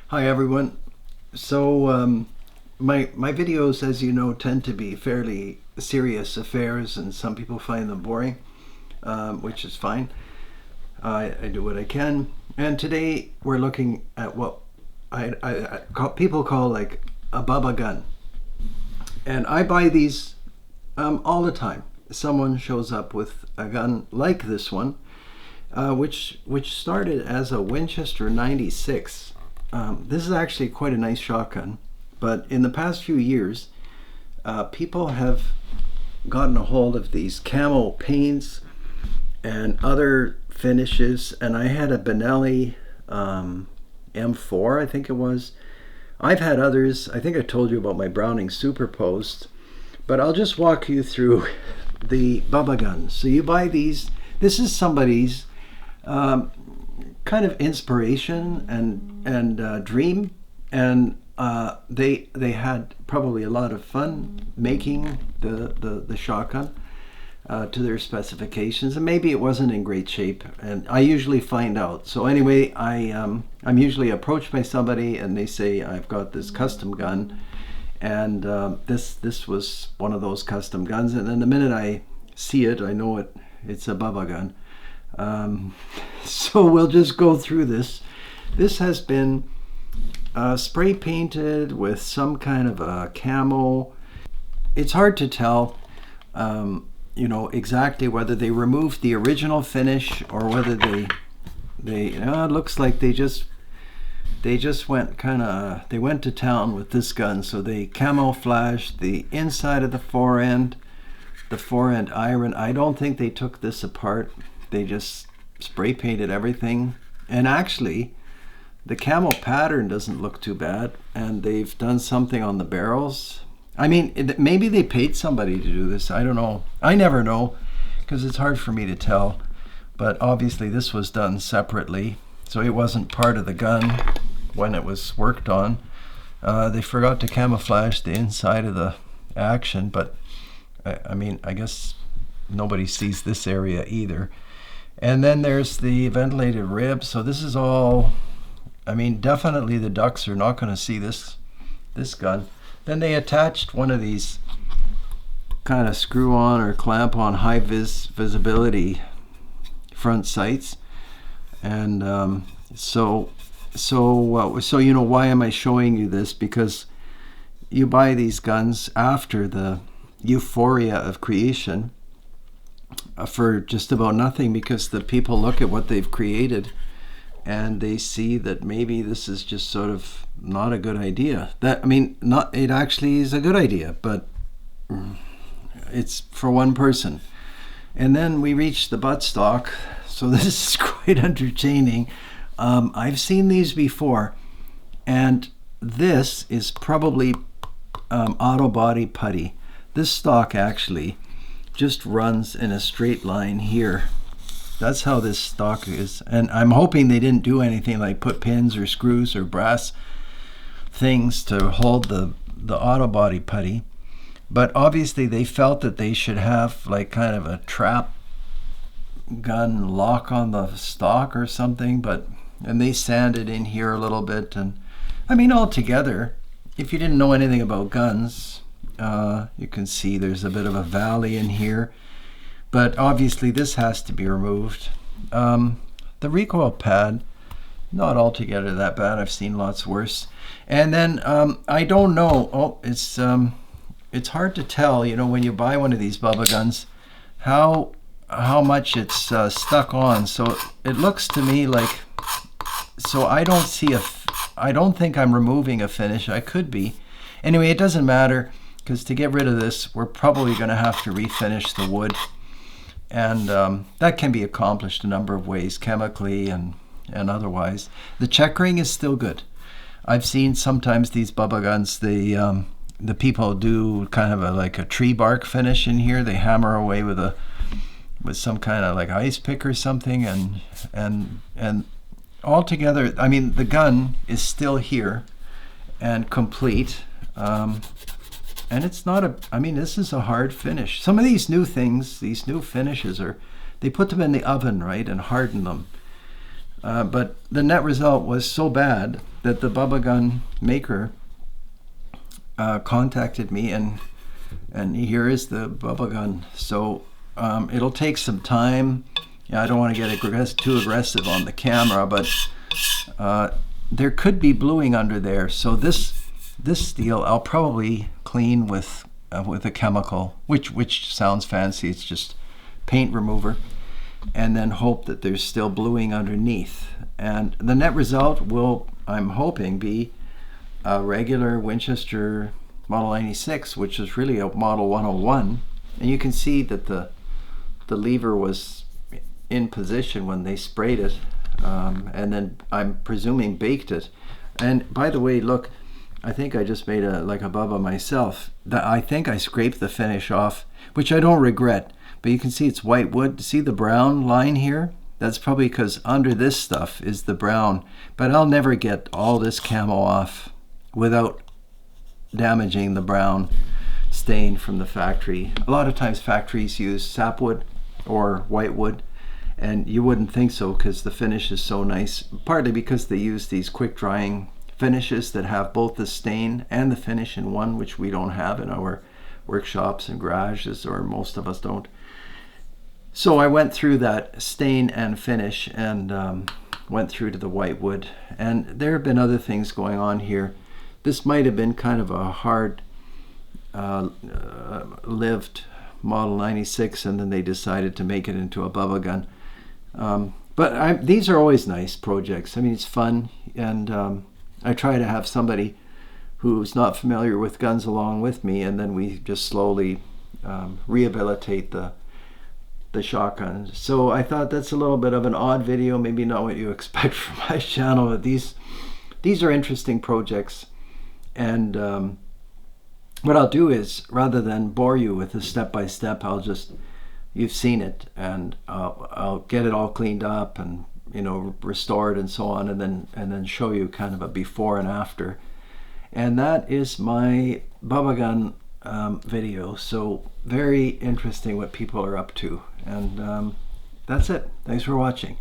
Hi everyone. So my videos, as you know, tend to be fairly serious affairs, and some people find them boring, which is fine. I do what I can, and today we're looking at what people call like a Bubba Gun, and I buy these all the time. Someone shows up with a gun like this one, which started as a Winchester 96. This is actually quite a nice shotgun, but in the past few years, people have gotten a hold of these camo paints and other finishes, and I had a Benelli M4, I think it was. I've had others. I think I told you about my Browning Superpost, but I'll just walk you through the Bubba Gun. So you buy these. This is somebody's kind of inspiration and dream, and they had probably a lot of fun making the shotgun to their specifications, and maybe it wasn't in great shape, and I usually find out. So anyway, I'm usually approached by somebody and they say, I've got this custom gun, and this was one of those custom guns, and then the minute I see it, I know it's a Bubba Gun. So we'll just go through this. This has been spray painted with some kind of a camo. It's hard to tell, exactly whether they removed the original finish or whether it looks like they just went they went to town with this gun. So they camouflaged the inside of the forend iron. I don't think they took this apart. They just spray painted everything, and actually the camo pattern doesn't look too bad, and they've done something on the barrels. I mean, maybe they paid somebody to do this. I don't know. I never know, because it's hard for me to tell, but obviously this was done separately, so it wasn't part of the gun when it was worked on. They forgot to camouflage the inside of the action, but I guess nobody sees this area either. And then there's the ventilated rib. So this is all, definitely the ducks are not going to see this gun. Then they attached one of these kind of screw on or clamp on high visibility front sights. And so why am I showing you this? Because you buy these guns after the euphoria of creation for just about nothing, because the people look at what they've created and they see that maybe this is just sort of not a good idea. It actually is a good idea, but it's for one person. And then we reach the buttstock. So this is quite entertaining. I've seen these before, and this is probably auto body putty. This stock actually just runs in a straight line here. That's how this stock is, and I'm hoping they didn't do anything like put pins or screws or brass things to hold the auto body putty. But obviously they felt that they should have like kind of a trap gun lock on the stock or something, and they sanded in here a little bit. And altogether, if you didn't know anything about guns, you can see there's a bit of a valley in here, but obviously this has to be removed. The recoil pad, not altogether that bad. I've seen lots worse. And then I don't know. It's hard to tell, when you buy one of these Bubba Guns, how much it's stuck on. So it looks to me like, so I don't think I'm removing a finish. I could be. Anyway, it doesn't matter, because to get rid of this, we're probably going to have to refinish the wood. And that can be accomplished a number of ways, chemically and otherwise. The checkering is still good. I've seen sometimes these Bubba Guns, the people do kind of like a tree bark finish in here. They hammer away with some kind of like ice pick or something, and altogether, the gun is still here and complete. And it's not this is a hard finish. Some of these new things, these new finishes they put them in the oven, right, and harden them. But the net result was so bad that the Bubba Gun maker contacted me, and here is the Bubba Gun. So it'll take some time. I don't want to get too aggressive on the camera, but there could be bluing under there. So this steel I'll probably clean with a chemical, which sounds fancy. It's just paint remover, and then hope that there's still bluing underneath. And the net result will, I'm hoping, be a regular Winchester Model 96, which is really a Model 101. And you can see that the lever was in position when they sprayed it, and then I'm presuming baked it. And by the way, look, I think I just made a Bubba myself. I think I scraped the finish off, which I don't regret. But you can see it's white wood. See the brown line here? That's probably because under this stuff is the brown. But I'll never get all this camo off without damaging the brown stain from the factory. A lot of times factories use sapwood or white wood, and you wouldn't think so because the finish is so nice, partly because they use these quick drying finishes that have both the stain and the finish in one, which we don't have in our workshops and garages, or most of us don't. So I went through that stain and finish, and went through to the white wood. And there have been other things going on here. This might have been kind of a hard lived Model 96, and then they decided to make it into a Bubba Gun. But these are always nice projects. I mean, it's fun, and I try to have somebody who's not familiar with guns along with me, and then we just slowly rehabilitate the shotgun. So I thought that's a little bit of an odd video, maybe not what you expect from my channel, but these are interesting projects. And what I'll do is, rather than bore you with a step-by-step, you've seen it, and I'll get it all cleaned up and restored and so on, and then show you kind of a before and after. And that is my Bubba Gun video. So very interesting what people are up to. And that's it. Thanks for watching.